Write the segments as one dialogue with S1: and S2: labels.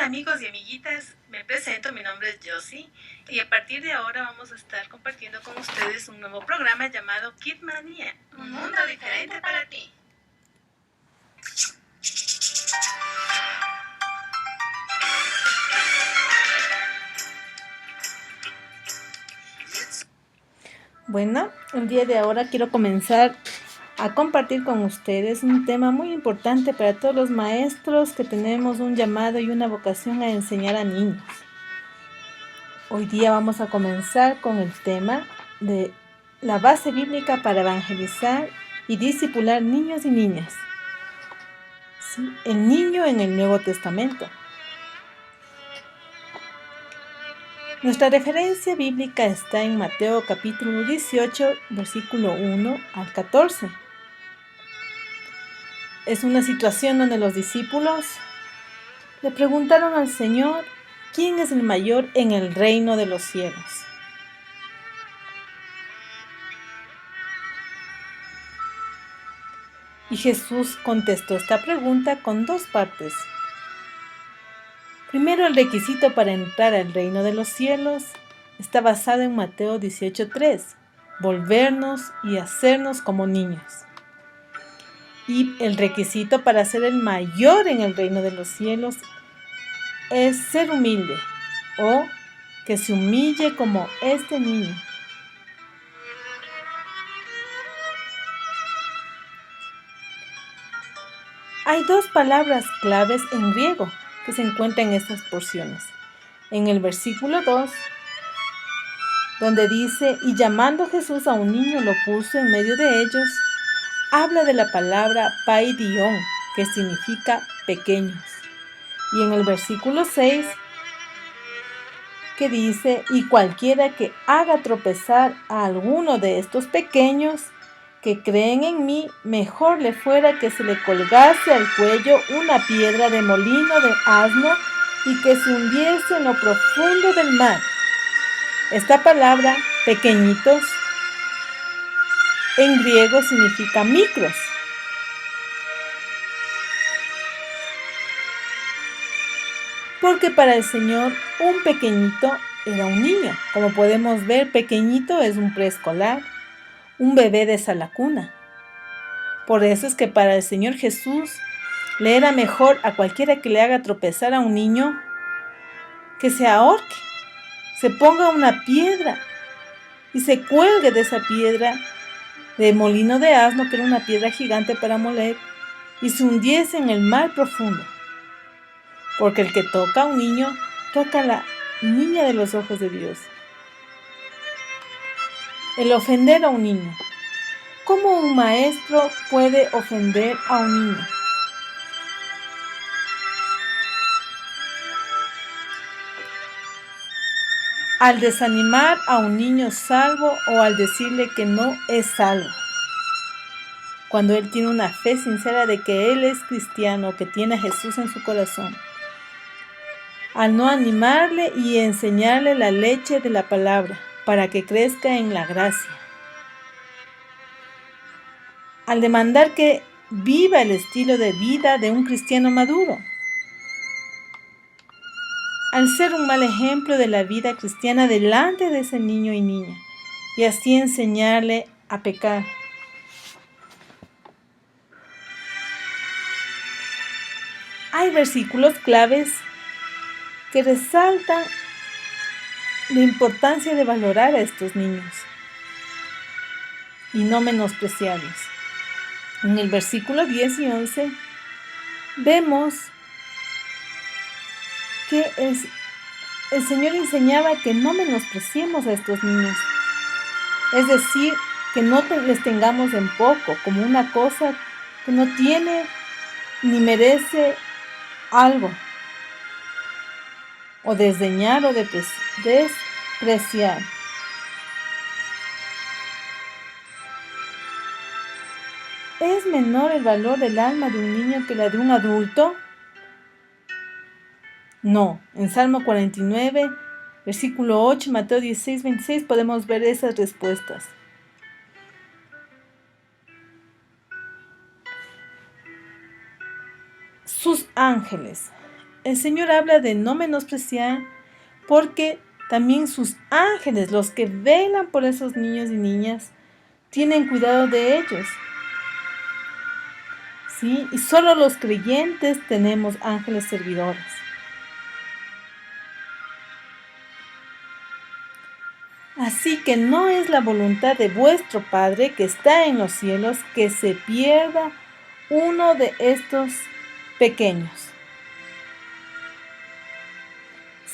S1: amigos y amiguitas, me presento, mi nombre es Josie y a partir de ahora vamos a estar compartiendo con ustedes un nuevo programa llamado Kid Manía, un mundo diferente para ti.
S2: Bueno, el día de ahora quiero comenzar a compartir con ustedes un tema muy importante para todos los maestros que tenemos un llamado y una vocación a enseñar a niños. Hoy día vamos a comenzar con el tema de la base bíblica para evangelizar y discipular niños y niñas. ¿Sí? El niño en el Nuevo Testamento. Nuestra referencia bíblica está en Mateo capítulo 18, versículo 1 al 14. Es una situación donde los discípulos le preguntaron al Señor, ¿quién es el mayor en el reino de los cielos? Y Jesús contestó esta pregunta con dos partes. Primero, el requisito para entrar al reino de los cielos está basado en Mateo 18:3, volvernos y hacernos como niños. Y el requisito para ser el mayor en el reino de los cielos es ser humilde o que se humille como este niño. Hay dos palabras claves en griego que se encuentran en estas porciones. En el versículo 2, donde dice, y llamando Jesús a un niño lo puso en medio de ellos, habla de la palabra paidion, que significa pequeños. Y en el versículo 6, que dice, y cualquiera que haga tropezar a alguno de estos pequeños que creen en mí, mejor le fuera que se le colgase al cuello una piedra de molino de asno y que se hundiese en lo profundo del mar. Esta palabra, pequeñitos, en griego significa micros. Porque para el Señor un pequeñito era un niño. Como podemos ver, pequeñito es un preescolar, un bebé de esa cuna. Por eso es que para el Señor Jesús le era mejor a cualquiera que le haga tropezar a un niño que se ahorque, se ponga una piedra y se cuelgue de esa piedra de molino de asno, que era una piedra gigante para moler, y se hundiese en el mar profundo. Porque el que toca a un niño, toca a la niña de los ojos de Dios. El ofender a un niño. ¿Cómo un maestro puede ofender a un niño? Al desanimar a un niño salvo o al decirle que no es salvo. Cuando él tiene una fe sincera de que él es cristiano, que tiene a Jesús en su corazón. Al no animarle y enseñarle la leche de la palabra para que crezca en la gracia. Al demandar que viva el estilo de vida de un cristiano maduro. Al ser un mal ejemplo de la vida cristiana delante de ese niño y niña, y así enseñarle a pecar. Hay versículos claves que resaltan la importancia de valorar a estos niños y no menospreciarlos. En el versículo 10 y 11 vemos que el Señor enseñaba que no menospreciemos a estos niños. Es decir, que no les tengamos en poco, como una cosa que no tiene ni merece algo. O desdeñar o despreciar. ¿Es menor el valor del alma de un niño que la de un adulto? No. En Salmo 49, versículo 8, Mateo 16, 26 podemos ver esas respuestas. Sus ángeles. el Señor habla de no menospreciar, porque también sus ángeles, los que velan por esos niños y niñas, tienen cuidado de ellos. ¿Sí? Y solo los creyentes tenemos ángeles servidores. Así que no es la voluntad de vuestro Padre que está en los cielos que se pierda uno de estos pequeños.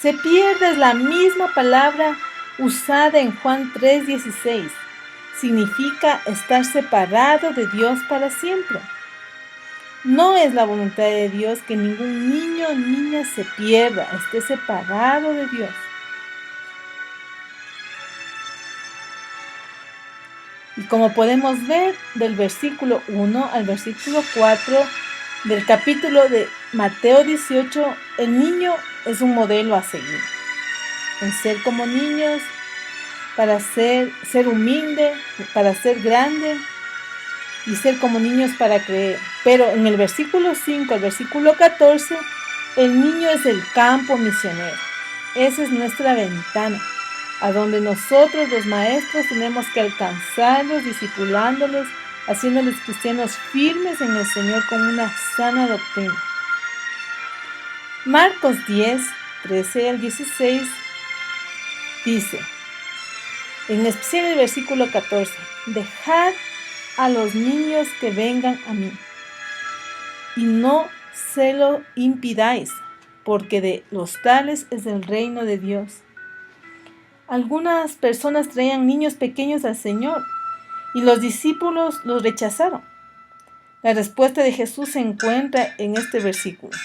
S2: Se pierde es la misma palabra usada en Juan 3:16. Significa estar separado de Dios para siempre. No es la voluntad de Dios que ningún niño o niña se pierda, esté separado de Dios. Y como podemos ver del versículo 1 al versículo 4 del capítulo de Mateo 18, el niño es un modelo a seguir. En ser como niños, para ser humilde, para ser grande y ser como niños para creer. Pero en el versículo 5 al versículo 14, el niño es el campo misionero. Esa es nuestra ventana, a donde nosotros los maestros tenemos que alcanzarlos, discipulándolos, haciéndoles cristianos firmes en el Señor con una sana doctrina. Marcos 10, 13 al 16 dice, en especial el versículo 14, dejad a los niños que vengan a mí, y no se lo impidáis, porque de los tales es el reino de Dios. Algunas personas traían niños pequeños al Señor, y los discípulos los rechazaron. La respuesta de Jesús se encuentra en este versículo.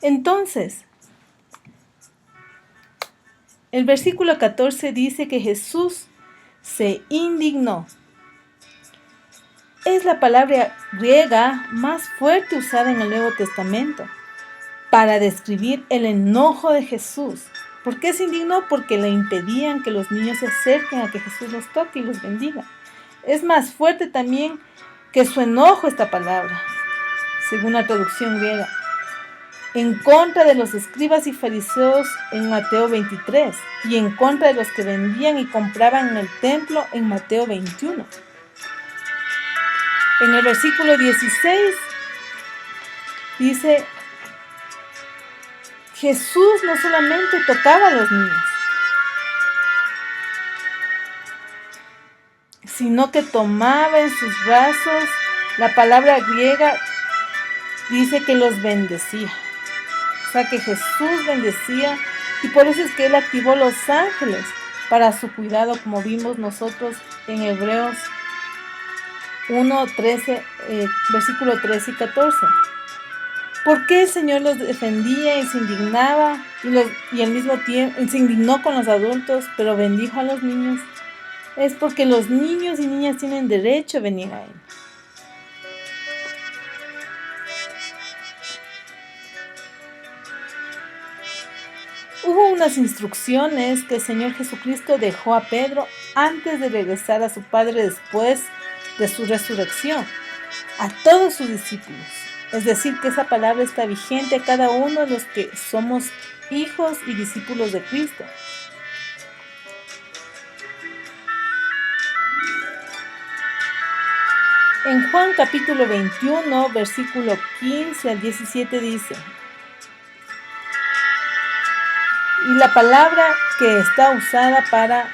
S2: Entonces, el versículo 14 dice que Jesús se indignó. Es la palabra griega más fuerte usada en el Nuevo Testamento para describir el enojo de Jesús. ¿Por qué se indignó? Porque le impedían que los niños se acerquen a que Jesús los toque y los bendiga. Es más fuerte también que su enojo esta palabra, según la traducción griega, en contra de los escribas y fariseos en Mateo 23 y en contra de los que vendían y compraban en el templo en Mateo 21. En el versículo 16 dice, Jesús no solamente tocaba a los niños, sino que tomaba en sus brazos, la palabra griega dice que los bendecía. O sea que Jesús bendecía, y por eso es que Él activó los ángeles para su cuidado, como vimos nosotros en Hebreos 1, 13, versículo 13 y 14. ¿Por qué el Señor los defendía y se indignaba y al mismo tiempo se indignó con los adultos, pero bendijo a los niños? Es porque los niños y niñas tienen derecho a venir a Él. Hubo unas instrucciones que el Señor Jesucristo dejó a Pedro antes de regresar a su Padre después de su resurrección, a todos sus discípulos. Es decir, que esa palabra está vigente a cada uno de los que somos hijos y discípulos de Cristo. En Juan capítulo 21, versículo 15 al 17 dice, y la palabra que está usada para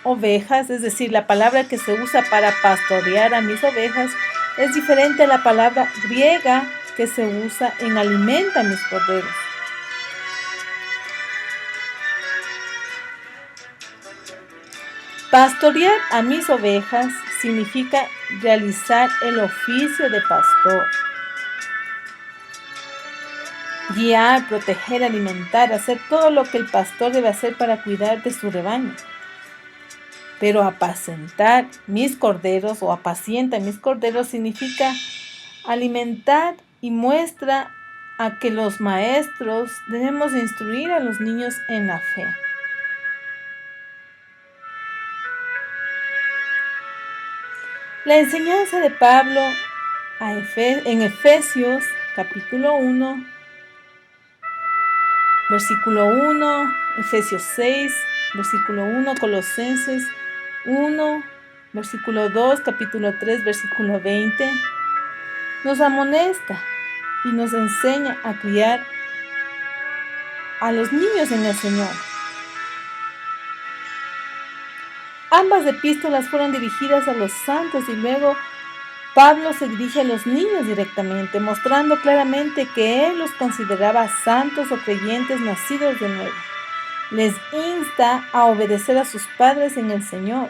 S2: ovejas, es decir, la palabra que se usa para pastorear a mis ovejas, es diferente a la palabra griega que se usa en alimenta a mis corderos. Pastorear a mis ovejas significa realizar el oficio de pastor. Guiar, proteger, alimentar, hacer todo lo que el pastor debe hacer para cuidar de su rebaño. Pero apacentar mis corderos o apacienta mis corderos significa alimentar y muestra a que los maestros debemos instruir a los niños en la fe. La enseñanza de Pablo en Efesios capítulo 1, versículo 1, Efesios 6, versículo 1, Colosenses 1, versículo 2, capítulo 3, versículo 20, nos amonesta y nos enseña a criar a los niños en el Señor. Ambas epístolas fueron dirigidas a los santos y luego Pablo se dirige a los niños directamente, mostrando claramente que él los consideraba santos o creyentes nacidos de nuevo. Les insta a obedecer a sus padres en el Señor.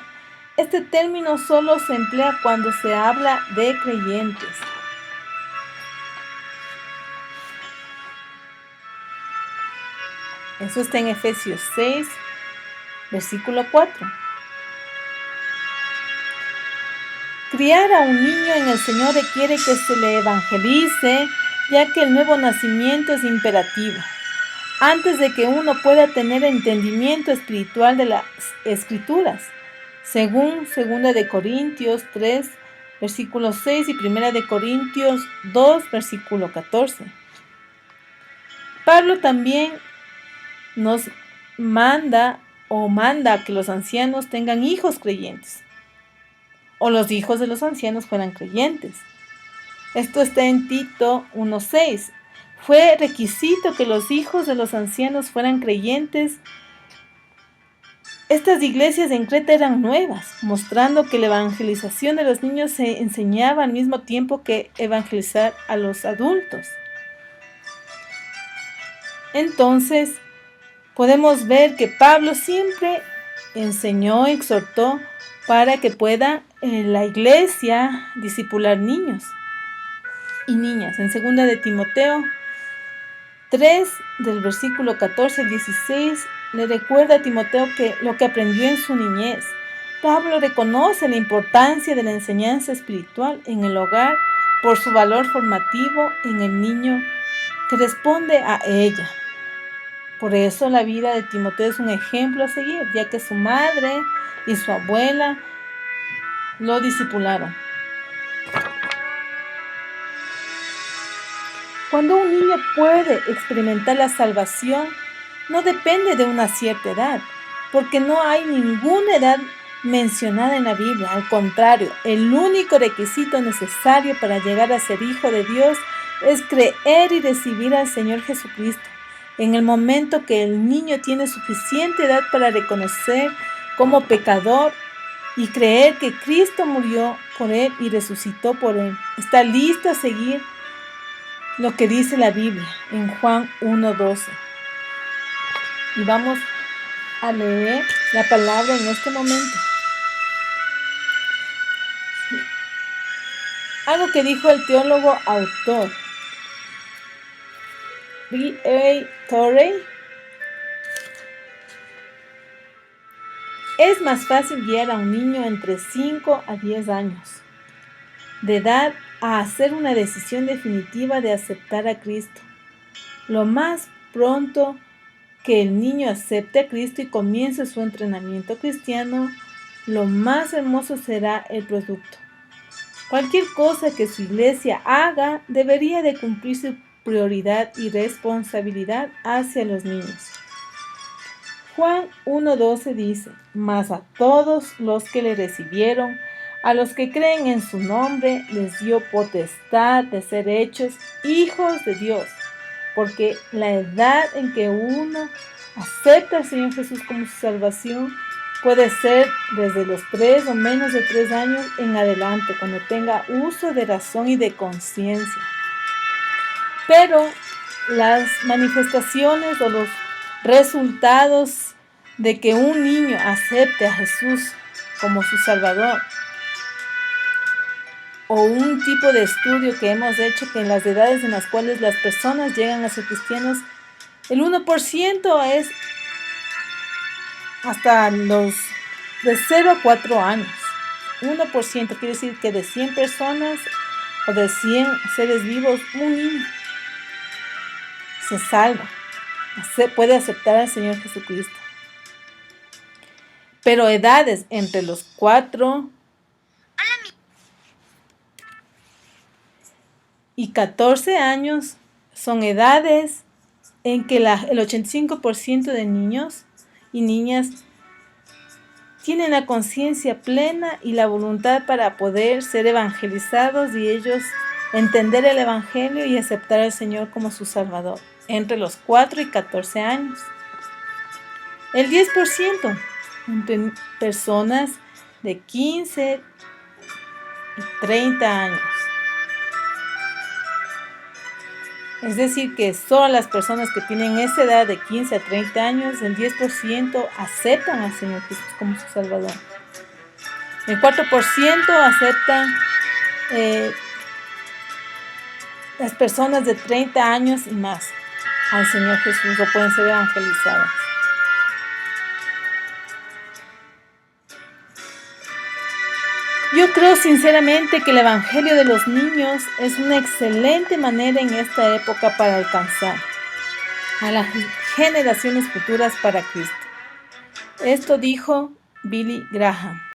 S2: Este término solo se emplea cuando se habla de creyentes. Eso está en Efesios 6, versículo 4. Criar a un niño en el Señor requiere que se le evangelice, ya que el nuevo nacimiento es imperativo. Antes de que uno pueda tener entendimiento espiritual de las Escrituras, según 2 de Corintios 3, versículo 6 y 1 de Corintios 2, versículo 14. Pablo también nos manda que los ancianos tengan hijos creyentes, o los hijos de los ancianos fueran creyentes. Esto está en Tito 1:6. Fue requisito que los hijos de los ancianos fueran creyentes. Estas iglesias en Creta eran nuevas, mostrando que la evangelización de los niños se enseñaba al mismo tiempo que evangelizar a los adultos. Entonces, podemos ver que Pablo siempre enseñó, exhortó para que pueda la iglesia discipular niños y niñas. En 2 de Timoteo 3, del versículo 14 al 16, le recuerda a Timoteo que lo que aprendió en su niñez. Pablo reconoce la importancia de la enseñanza espiritual en el hogar por su valor formativo en el niño que responde a ella. Por eso la vida de Timoteo es un ejemplo a seguir, ya que su madre y su abuela lo discipularon. Cuando un niño puede experimentar la salvación, no depende de una cierta edad, porque no hay ninguna edad mencionada en la Biblia. Al contrario, el único requisito necesario para llegar a ser hijo de Dios es creer y recibir al Señor Jesucristo. En el momento que el niño tiene suficiente edad para reconocer como pecador y creer que Cristo murió por él y resucitó por él, está listo a seguir lo que dice la Biblia en Juan 1:12. Y vamos a leer la palabra en este momento. Algo que dijo el teólogo autor B.A. Torrey: es más fácil guiar a un niño entre 5 a 10 años de edad a hacer una decisión definitiva de aceptar a Cristo. Lo más pronto que el niño acepte a Cristo y comience su entrenamiento cristiano, lo más hermoso será el producto. Cualquier cosa que su iglesia haga debería de cumplir su prioridad y responsabilidad hacia los niños. Juan 1:12 dice: mas a todos los que le recibieron, a los que creen en su nombre, les dio potestad de ser hechos hijos de Dios, porque la edad en que uno acepta al Señor Jesús como su salvación puede ser desde los 3 o menos de 3 años en adelante, cuando tenga uso de razón y de conciencia. Pero las manifestaciones o los resultados de que un niño acepte a Jesús como su Salvador, o un tipo de estudio que hemos hecho que en las edades en las cuales las personas llegan a ser cristianos, el 1% es hasta los de 0 a 4 años. 1% quiere decir que de 100 personas o de 100 seres vivos, un niño se salva, puede aceptar al Señor Jesucristo. Pero edades entre los 4 y 14 años son edades en que el 85% de niños y niñas tienen la conciencia plena y la voluntad para poder ser evangelizados y ellos entender el Evangelio y aceptar al Señor como su Salvador, entre los 4 y 14 años. El 10% entre personas de 15 y 30 años. Es decir, que solo las personas que tienen esa edad de 15 a 30 años, el 10% aceptan al Señor Jesús como su Salvador. El 4% aceptan las personas de 30 años y más al Señor Jesús o pueden ser evangelizadas. Yo creo sinceramente que el Evangelio de los niños es una excelente manera en esta época para alcanzar a las generaciones futuras para Cristo. Esto dijo Billy Graham.